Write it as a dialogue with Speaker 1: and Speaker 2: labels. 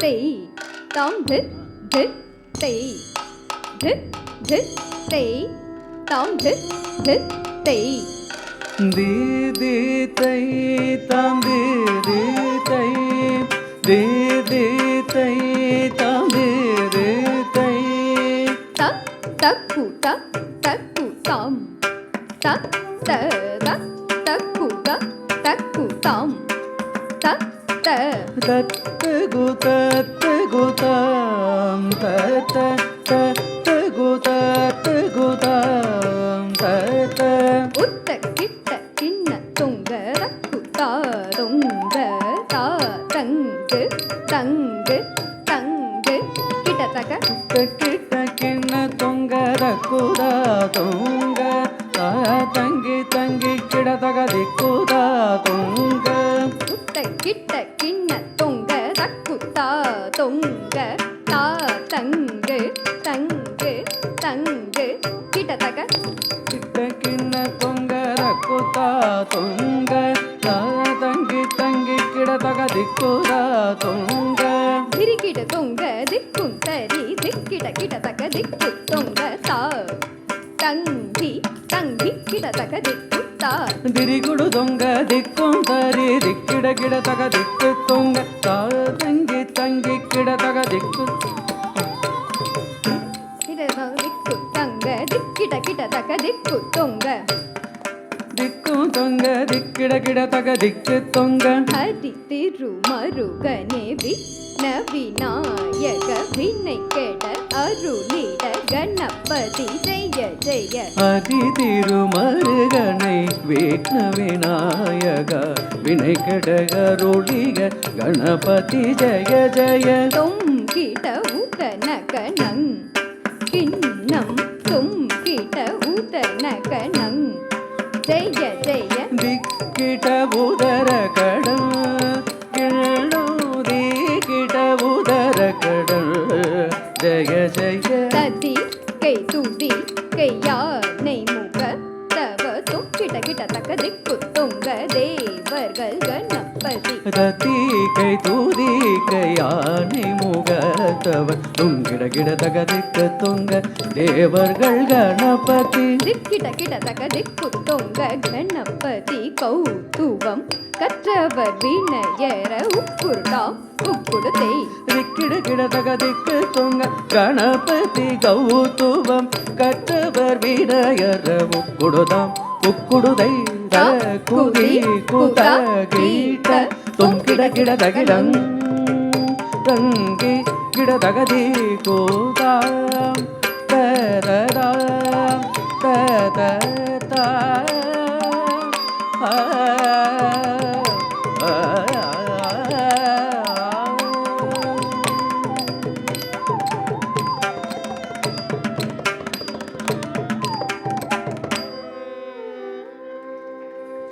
Speaker 1: தேய் தாம் தித் தித் தேய் தித் தித் தேய் தாம் தித் தித் தேய்
Speaker 2: தி தி தை தாம் தி தி தை தி தி தை தாம் தி தி தை
Speaker 1: தக் தக்கு தக் தக்கு தாம் தக் த தக் தக்கு தக் தக்கு தாம் தக் த
Speaker 2: தத்து குதத்து குதாம் தத்த தத்து குதத்து குதாம் தத்த
Speaker 1: உத்த கிட்ட சின்ன தொங்க ரக்கு தா தொங்க தா தங்கு தங்கு தங்கு கிட்ட தக
Speaker 2: கிட்ட கிண்ண தொங்க ரக்குதா தொங்க தங்கி தங்கி கிடதக திக்குதா தொங்க
Speaker 1: உத்த கிட்ட கிண்ண தொங்க ரக்கு தா தொங்க தா தங்கு தங்கு தங்கு கிட்ட தக
Speaker 2: கிட்ட கிண்ண தொங்க ரக்குதா தொங்க தங்கி தங்கி கிடதக திக்குதா தொங்க
Speaker 1: திரிகிட தொங்க திக்கும் தரி திக்கிட கிட தக திக்கு தொங்க தா தங்கி தங்கி கிட தக திக்கு தா
Speaker 2: திரிகுடு தொங்க திக்கும் தரி திக்கிட கிடதக திக்கு தொங்க தங்கி தங்கி கிடதக திக்கு
Speaker 1: கிட திக்கு தங்க திக்கிட கிட தக திக்கு தொங்க
Speaker 2: திக்கு தொங்க திக்கிட கிடதக திக்கு தொங்க
Speaker 1: ஹரி திருமருகனே விக்ன விநாயக வினை கெட அருளிட கணபதி ஜெய ஜெய
Speaker 2: அதி திருமருகனை விக்ன விநாயக வினை கெடகருளிக கணபதி ஜெய ஜெய
Speaker 1: தொங்கிட உதனகனங் கிண்ணம் தொங்கிட உதனகனங் ஜெய ஜெய
Speaker 2: திக்கிட உதர கடல் கிழூதி கிட உதர கடல் ஜெய ஜெய
Speaker 1: ததி கை துதி கை யானை முக தவ தொங்கிட கிட தக்க திக்கு தொங்க தேவர்கள் கணபதி
Speaker 2: ரதி கை தூதி கையானை முகத்தவ துங்கிட கிட தகதிக்க தொங்க தேவர்கள் கணபதி
Speaker 1: திக்கிட கிட தக்க திக்கு தொங்க கணபதி கௌதுவம் கற்றவர் வினயர உக்குருடா உக்குடுதே
Speaker 2: திக்கிட கிட தகதிக்க தொங்க கணபதி கௌதுவம் கற்றவர் வினயர உக்குடுதாம் உக்குடுதை குதி குத கீட்ட தொங்கிட கிட தகிடம் தங்கி கிட தகதி கோதாம் தரதாம் தத